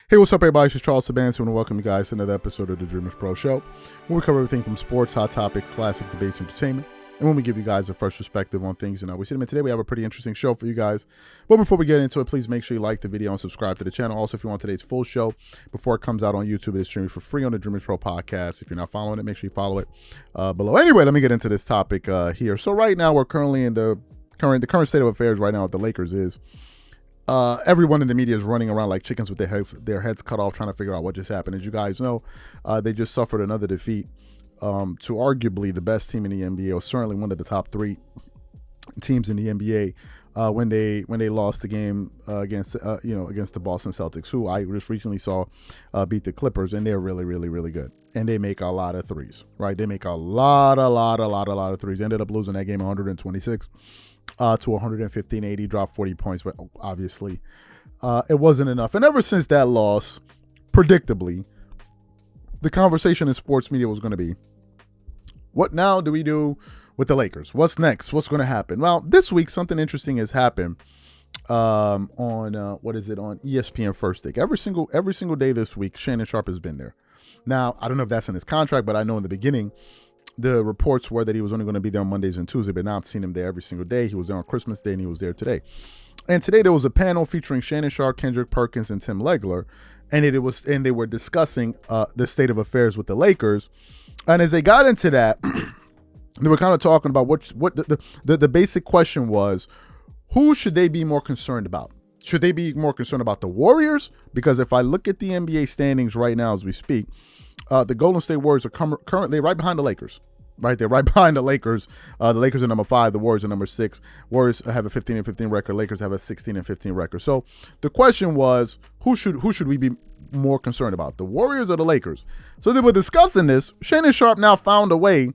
Hey, what's up, everybody? This is Charles Sabanson, and welcome you guys to another episode of the DREAMERSPRO Show, where we cover everything from sports, hot topics, classic debates, entertainment, and when we give you guys a fresh perspective on things. And we see them. And today we have a pretty interesting show for you guys. But before we get into it, please make sure you like the video and subscribe to the channel. Also, if you want today's full show before it comes out on YouTube, it's streaming for free on the DREAMERSPRO podcast. If you're not following it, make sure you follow it below. Anyway, let me get into this topic here. So right now, we're currently in the current state of affairs right now with the Lakers is. Everyone in the media is running around like chickens with their heads cut off, trying to figure out what just happened. As you guys know, they just suffered another defeat to arguably the best team in the NBA, or certainly one of the top three teams in the NBA, when they lost the game against the Boston Celtics, who I just recently saw beat the Clippers, and they're really good, and they make a lot of threes, right? They make a lot of threes. They ended up losing that game 126. To 115-80, dropped 40 points, but obviously it wasn't enough. And ever since that loss, predictably, the conversation in sports media was going to be, what now do we do with the Lakers? What's next? What's going to happen? Well, this week, something interesting has happened on ESPN First Take. Every single day this week, Shannon Sharpe has been there. Now, I don't know if that's in his contract, but I know in the beginning, the reports were that he was only going to be there on Mondays and Tuesdays, but now I've seen him there every single day. He was there on Christmas Day, and he was there today. And today there was a panel featuring Shannon Sharpe, Kendrick Perkins, and Tim Legler, and they were discussing the state of affairs with the Lakers. And as they got into that, they were kind of talking about what the basic question was: who should they be more concerned about? Should they be more concerned about the Warriors? Because if I look at the NBA standings right now as we speak, the Golden State Warriors are currently right behind the Lakers. Right, they're right behind the Lakers. The Lakers are number 5. The Warriors are number 6. Warriors have a 15-15 record. Lakers have a 16-15 record. So the question was, who should we be more concerned about, the Warriors or the Lakers? So they were discussing this. Shannon Sharpe now found a way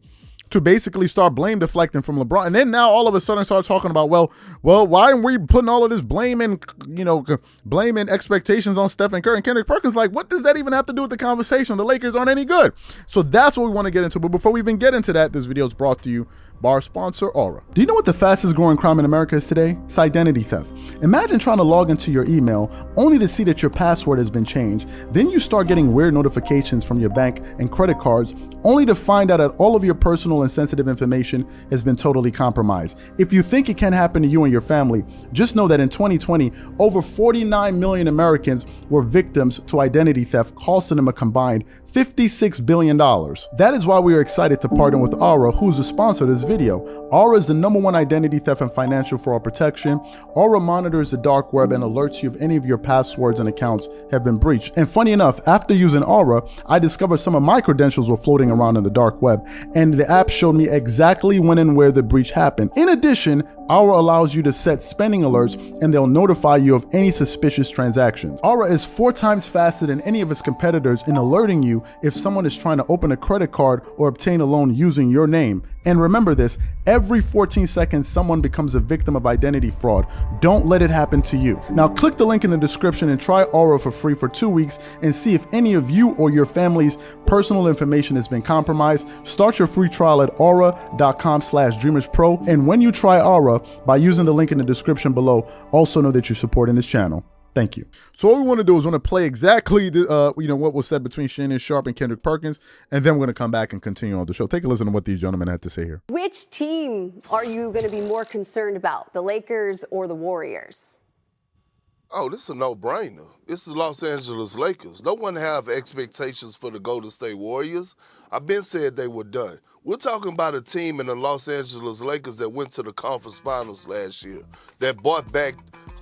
to basically start blame deflecting from LeBron, and then now all of a sudden start talking about, well, why aren't we putting all of this blame and expectations on Stephen Curry and Kendrick Perkins? Like, what does that even have to do with the conversation? The Lakers aren't any good. So that's what we want to get into. But before we even get into that, this video is brought to you by our sponsor, Aura. Do you know what the fastest growing crime in America is today? It's identity theft. Imagine trying to log into your email only to see that your password has been changed. Then you start getting weird notifications from your bank and credit cards, only to find out that all of your personal and sensitive information has been totally compromised. If you think it can happen to you and your family, just know that in 2020, over 49 million Americans were victims to identity theft, costing them a combined $56 billion. That is why we are excited to partner with Aura, who's the sponsor of this video. Aura is the #1 identity theft and financial fraud protection. Aura monitors the dark web and alerts you if any of your passwords and accounts have been breached. And funny enough, after using Aura, I discovered some of my credentials were floating around in the dark web, and the app showed me exactly when and where the breach happened. In addition, Aura allows you to set spending alerts, and they'll notify you of any suspicious transactions. Aura is 4 times faster than any of its competitors in alerting you if someone is trying to open a credit card or obtain a loan using your name. And remember this, every 14 seconds, someone becomes a victim of identity fraud. Don't let it happen to you. Now click the link in the description and try Aura for free for 2 weeks and see if any of you or your family's personal information has been compromised. Start your free trial at aura.com/DREAMERSPRO. And when you try Aura, by using the link in the description below, also know that you're supporting this channel. Thank you. So what we want to do is want to play exactly what was said between Shannon Sharpe and Kendrick Perkins, and then we're going to come back and continue on the show. Take a listen to what these gentlemen had to say here. Which team are you going to be more concerned about, the Lakers or the Warriors? Oh, this is a no-brainer. It's the Los Angeles Lakers. No one have expectations for the Golden State Warriors. I've been said they were done. We're talking about a team in the Los Angeles Lakers that went to the conference finals last year, that brought back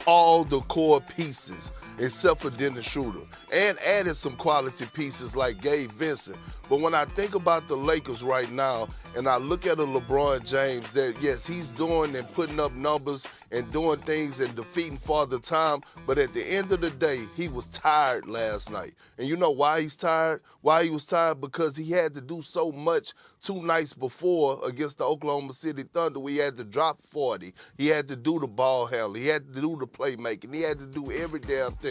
all the core pieces except for Dennis Schroeder, and added some quality pieces like Gabe Vincent. But when I think about the Lakers right now, and I look at a LeBron James that, yes, he's doing and putting up numbers and doing things and defeating Father Time, but at the end of the day, he was tired last night. And you know why he's tired? Why he was tired? Because he had to do so much 2 nights before against the Oklahoma City Thunder. We had to drop 40. He had to do the ball handling. He had to do the playmaking. He had to do every damn thing.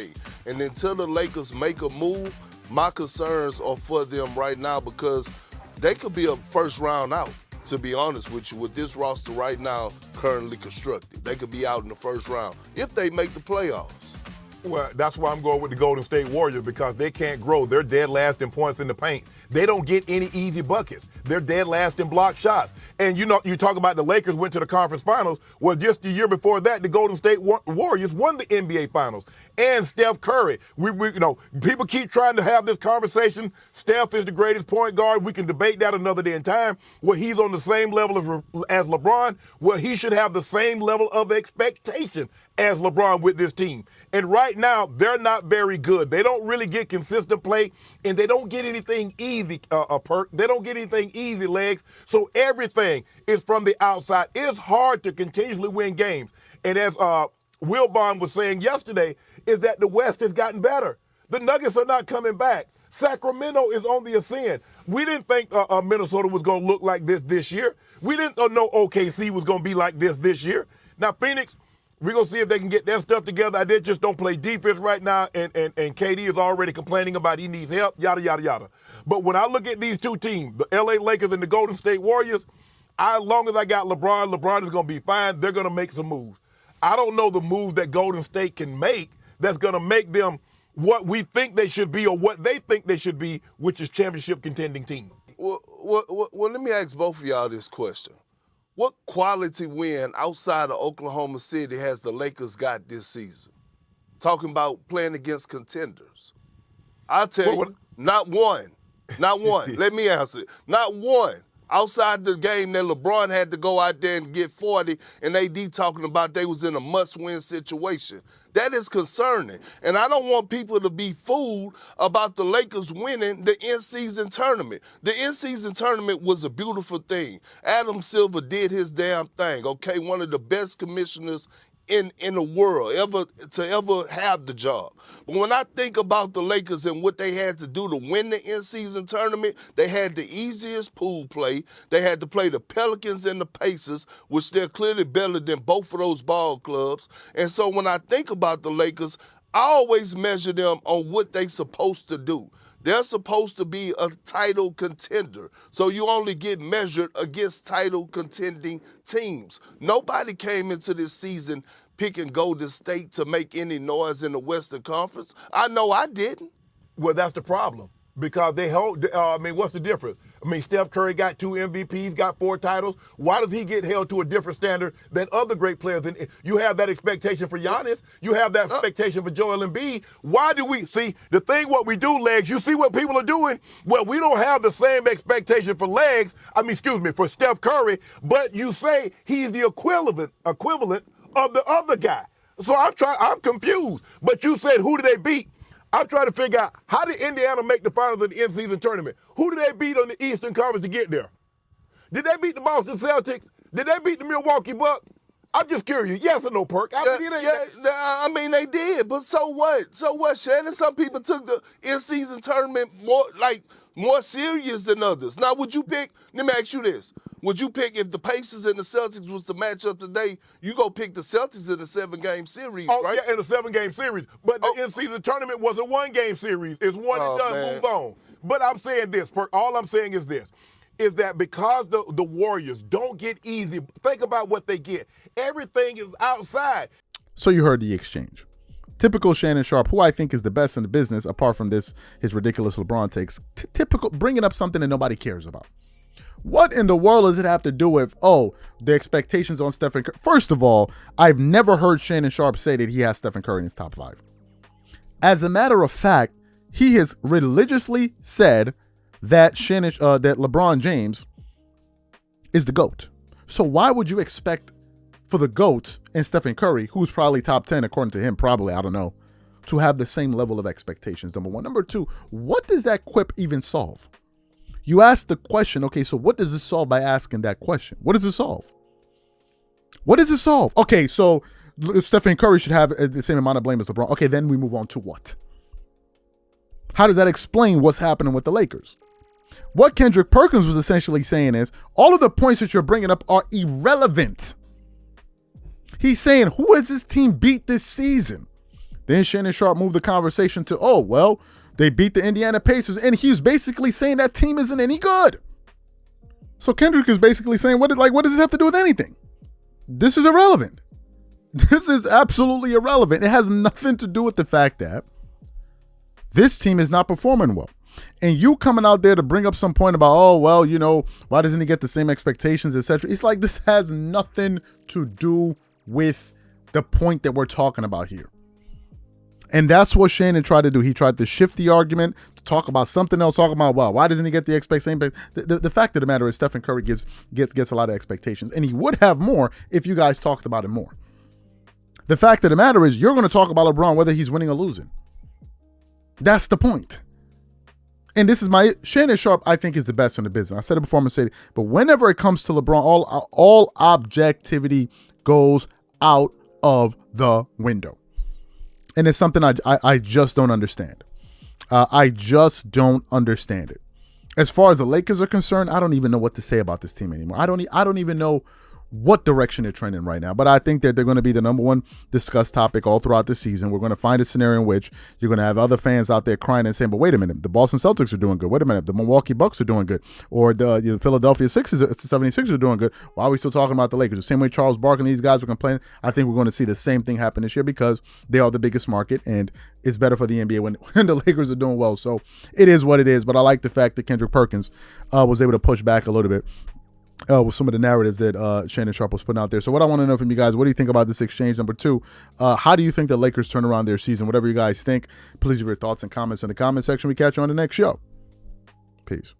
And until the Lakers make a move, my concerns are for them right now, because they could be a first round out, to be honest with you, with this roster right now currently constructed. They could be out in the first round if they make the playoffs. Well, that's why I'm going with the Golden State Warriors, because they can't grow. They're dead last in points in the paint. They don't get any easy buckets. They're dead last in block shots. And you talk about the Lakers went to the conference finals. Well, just the year before that, the Golden State Warriors won the NBA finals. And Steph Curry. People keep trying to have this conversation. Steph is the greatest point guard. We can debate that another day in time. Well, he's on the same level as LeBron. Well, he should have the same level of expectation as LeBron with this team. And right now, they're not very good. They don't really get consistent play, and they don't get anything easy, Perk. They don't get anything easy, Legs. So everything is from the outside. It's hard to continuously win games. And as Wilbon was saying yesterday, is that the West has gotten better. The Nuggets are not coming back. Sacramento is on the ascend. We didn't think Minnesota was going to look like this year. We didn't know OKC was going to be like this year. Now, Phoenix, we're going to see if they can get their stuff together. They just don't play defense right now, and KD is already complaining about he needs help, yada, yada, yada. But when I look at these two teams, the LA Lakers and the Golden State Warriors, as long as I got LeBron is going to be fine. They're going to make some moves. I don't know the moves that Golden State can make that's going to make them what we think they should be or what they think they should be, which is championship contending team. Well, let me ask both of y'all this question. What quality win outside of Oklahoma City has the Lakers got this season? Talking about playing against contenders. I'll tell you, not one. Not one. Let me answer it. Not one. Outside the game that LeBron had to go out there and get 40, and AD talking about they was in a must-win situation. That is concerning. And I don't want people to be fooled about the Lakers winning the in-season tournament. The in-season tournament was a beautiful thing. Adam Silver did his damn thing, okay? One of the best commissioners in the world ever have the job. But when I think about the Lakers and what they had to do to win the in-season tournament, they had the easiest pool play. They had to play the Pelicans and the Pacers, which they're clearly better than both of those ball clubs. And so when I think about the Lakers, I always measure them on what they're supposed to do. They're supposed to be a title contender. So you only get measured against title contending teams. Nobody came into this season picking Golden State to make any noise in the Western Conference. I know I didn't. Well, that's the problem. Because what's the difference? Steph Curry got 2 MVPs, got 4 titles. Why does he get held to a different standard than other great players? And you have that expectation for Giannis. You have that expectation for Joel Embiid. Why do we see the thing? What we do, Legs? You see what people are doing? Well, we don't have the same expectation for for Steph Curry. But you say he's the equivalent of the other guy. So I'm confused. But you said, who did they beat? I'm trying to figure out, how did Indiana make the finals of the in-season tournament? Who did they beat on the Eastern Conference to get there? Did they beat the Boston Celtics? Did they beat the Milwaukee Bucks? I'm just curious. Yes or no, Perk? They did. But so what? So what, Shannon? Some people took the in-season tournament more serious than others. Now, would you pick, let me ask you this. Would you pick, if the Pacers and the Celtics was to match up today, you go pick the Celtics in the 7-game series, right? Oh, yeah, in the 7-game series. But the in-season tournament was a 1-game series. It's one and done, man. Move on. But I'm saying this, all I'm saying is this, is that because the Warriors don't get easy, think about what they get. Everything is outside. So you heard the exchange. Typical Shannon Sharpe, who I think is the best in the business, apart from his ridiculous LeBron takes, typical bringing up something that nobody cares about. What in the world does it have to do with, the expectations on Stephen Curry? First of all, I've never heard Shannon Sharpe say that he has Stephen Curry in his top 5. As a matter of fact, he has religiously said that that LeBron James is the GOAT. So why would you expect for the GOAT and Stephen Curry, who's probably top 10, according to him, probably, I don't know, to have the same level of expectations, number one. Number two, what does that quip even solve? You ask the question, okay, so what does it solve by asking that question? What does it solve? What does it solve? Okay, so Stephen Curry should have the same amount of blame as LeBron. Okay, then we move on to what? How does that explain what's happening with the Lakers? What Kendrick Perkins was essentially saying is, all of the points that you're bringing up are irrelevant. He's saying, who has this team beat this season? Then Shannon Sharpe moved the conversation to, they beat the Indiana Pacers, and he was basically saying that team isn't any good. So Kendrick is basically saying, what does this have to do with anything? This is irrelevant. This is absolutely irrelevant. It has nothing to do with the fact that this team is not performing well. And you coming out there to bring up some point about, oh, well, you know, why doesn't he get the same expectations, etc. It's like this has nothing to do with the point that we're talking about here. And that's what Shannon tried to do. He tried to shift the argument to talk about something else, talk about, well, why doesn't he get the expectations? The fact of the matter is Stephen Curry gets a lot of expectations, and he would have more if you guys talked about it more. The fact of the matter is you're going to talk about LeBron whether he's winning or losing. That's the point. And this is Shannon Sharpe, I think, is the best in the business. I said it before, I'm going to say it. But whenever it comes to LeBron, all objectivity goes out of the window. And it's something I just don't understand. I just don't understand it. As far as the Lakers are concerned, I don't even know what to say about this team anymore. I don't even know what direction they're trending right now. But I think that they're going to be the number one discussed topic all throughout the season. We're going to find a scenario in which you're going to have other fans out there crying and saying, but wait a minute, the Boston Celtics are doing good. Wait a minute, the Milwaukee Bucks are doing good. Or the Philadelphia 76ers are doing good. Why are we still talking about the Lakers? The same way Charles Barkley and these guys were complaining, I think we're going to see the same thing happen this year because they are the biggest market and it's better for the NBA when the Lakers are doing well. So it is what it is. But I like the fact that Kendrick Perkins was able to push back a little bit with some of the narratives that Shannon Sharpe was putting out there. So what I want to know from you guys, what do you think about this exchange? Number two, how do you think the Lakers turn around their season? Whatever you guys think, please leave your thoughts and comments in the comment section. We catch you on the next show. Peace.